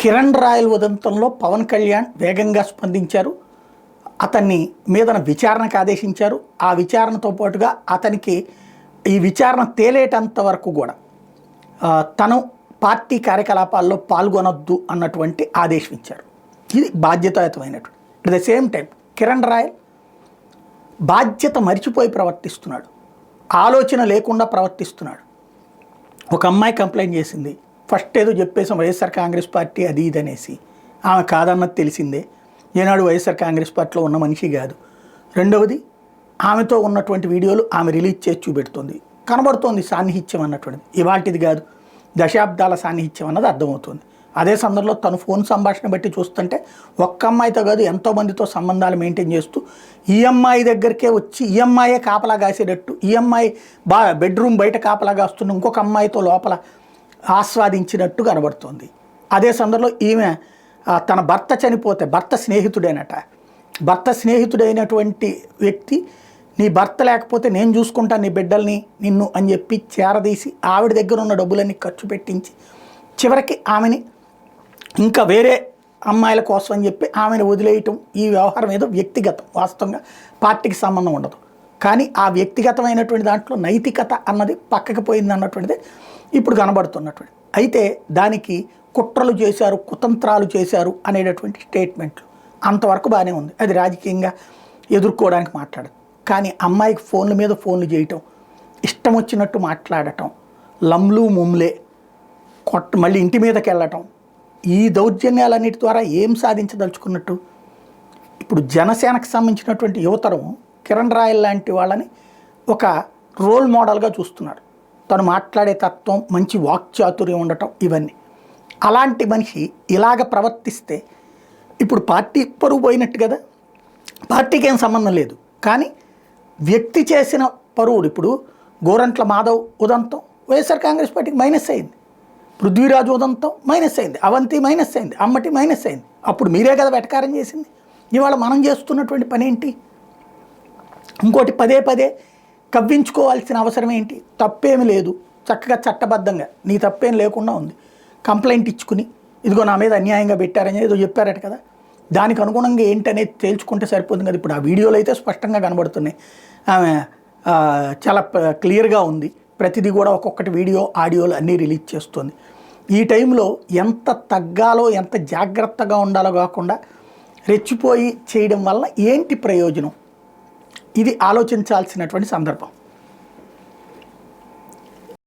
Kiran royal ఉదంతంలో Pawan Kalyan వేగంగా స్పందించారు. అతన్ని మీదన విచారణకు ఆదేశించారు. ఆ విచారణతో పాటుగా అతనికి ఈ విచారణ తేలేటంత వరకు కూడా తను పార్టీ కార్యకలాపాల్లో పాల్గొనొద్దు అన్నటువంటి ఆదేశం ఇచ్చారు. ఇది బాధ్యతాయుతమైనటువంటి. At the same time Kiran Royal బాధ్యత మరిచిపోయి ప్రవర్తిస్తున్నాడు, ఆలోచన లేకుండా ప్రవర్తిస్తున్నాడు. ఒక అమ్మాయి కంప్లైంట్ చేసింది, ఫస్ట్ ఏదో చెప్పేసాం వైఎస్ఆర్ కాంగ్రెస్ పార్టీ అది ఇది అనేసి. ఆమె కాదన్నది తెలిసిందే, ఏనాడు వైఎస్ఆర్ కాంగ్రెస్ పార్టీలో ఉన్న మనిషి కాదు. రెండవది, ఆమెతో ఉన్నటువంటి వీడియోలు ఆమె రిలీజ్ చేసి చూపెడుతుంది, కనబడుతోంది సాన్నిహిత్యం అన్నటువంటిది. ఇవాళది కాదు, దశాబ్దాల సాన్నిహిత్యం అన్నది అర్థమవుతుంది. అదే సందర్భంలో తను ఫోన్ సంభాషణ బట్టి చూస్తుంటే ఒక్క అమ్మాయితో కాదు ఎంతోమందితో సంబంధాలు మెయింటైన్ చేస్తూ ఈ అమ్మాయి దగ్గరికే వచ్చి ఈ అమ్మాయే కాపలా కాసేటట్టు, ఈ అమ్మాయి బెడ్రూమ్ బయట కాపలా కాస్తున్న ఇంకొక అమ్మాయితో లోపల ఆస్వాదించినట్టు కనబడుతుంది. అదే సందర్భంలో ఈమె తన భర్త చనిపోతే భర్త స్నేహితుడేనట, భర్త స్నేహితుడైనటువంటి వ్యక్తి నీ భర్త లేకపోతే నేను చూసుకుంటాను నీ బిడ్డల్ని నిన్ను అని చెప్పి చేరదీసి ఆవిడ దగ్గర ఉన్న డబ్బులన్నీ ఖర్చు పెట్టించి చివరికి ఆమెని ఇంకా వేరే అమ్మాయిల కోసం అని చెప్పి ఆమెను వదిలేయటం. ఈ వ్యవహారం ఏదో వ్యక్తిగతం, వాస్తవంగా పార్టీకి సంబంధం ఉండదు. కానీ ఆ వ్యక్తిగతమైనటువంటి దాంట్లో నైతికత అన్నది పక్కకి పోయింది అన్నటువంటిది ఇప్పుడు కనబడుతున్నటువంటి. అయితే దానికి కుట్రలు చేశారు, కుతంత్రాలు చేశారు అనేటటువంటి స్టేట్మెంట్లు అంతవరకు బాగానే ఉంది. అది రాజకీయంగా ఎదుర్కోవడానికి మాట్లాడదు. కానీ అమ్మాయికి ఫోన్ల మీద ఫోన్లు చేయటం, ఇష్టం వచ్చినట్టు మాట్లాడటం, లంలు ముమ్లే మళ్ళీ ఇంటి మీదకి వెళ్ళటం, ఈ దౌర్జన్యాలన్నిటి ద్వారా ఏం సాధించదలుచుకున్నట్టు. ఇప్పుడు జనసేనకు సంబంధించినటువంటి యువతరం కిరణ్ రాయల్ లాంటి వాళ్ళని ఒక రోల్ మోడల్గా చూస్తున్నాడు. తను మాట్లాడే తత్వం, మంచి వాక్చాతుర్యం ఉండటం, ఇవన్నీ. అలాంటి మనిషి ఇలాగ ప్రవర్తిస్తే ఇప్పుడు పార్టీ పరువు పోయినట్టు కదా. పార్టీకి ఏం సంబంధం లేదు, కానీ వ్యక్తి చేసిన పరువుడు. ఇప్పుడు గోరంట్ల మాధవ్ ఉదంతం వైఎస్ఆర్ కాంగ్రెస్ పార్టీకి మైనస్ అయింది, పృథ్వీరాజు ఉదంతం మైనస్ అయింది, అవంతి మైనస్ అయింది, అమ్మటి మైనస్ అయింది. అప్పుడు మీరే కదా వెటకారం చేసింది. ఇవాళ మనం చేస్తున్నటువంటి పని ఏంటి? ఇంకోటి పదే పదే కవ్వించుకోవాల్సిన అవసరం ఏంటి? తప్పేమి లేదు, చక్కగా చట్టబద్ధంగా నీ తప్పేం లేకుండా ఉంది. కంప్లైంట్ ఇచ్చుకుని ఇదిగో నా మీద అన్యాయంగా పెట్టారని ఏదో చెప్పారట కదా, దానికి అనుగుణంగా ఏంటనేది తేల్చుకుంటే సరిపోతుంది కదా. ఇప్పుడు ఆ వీడియోలు అయితే స్పష్టంగా కనబడుతున్నాయి, ఆమె చాలా క్లియర్గా ఉంది. ప్రతిదీ కూడా ఒక్కొక్కటి వీడియో ఆడియోలు అన్నీ రిలీజ్ చేస్తుంది. ఈ టైంలో ఎంత తగ్గాలో ఎంత జాగ్రత్తగా ఉండాలో కాకుండా రెచ్చిపోయి చేయడం వల్ల ఏంటి ప్రయోజనం? ఇది ఆలోచించాల్సినటువంటి సందర్భం.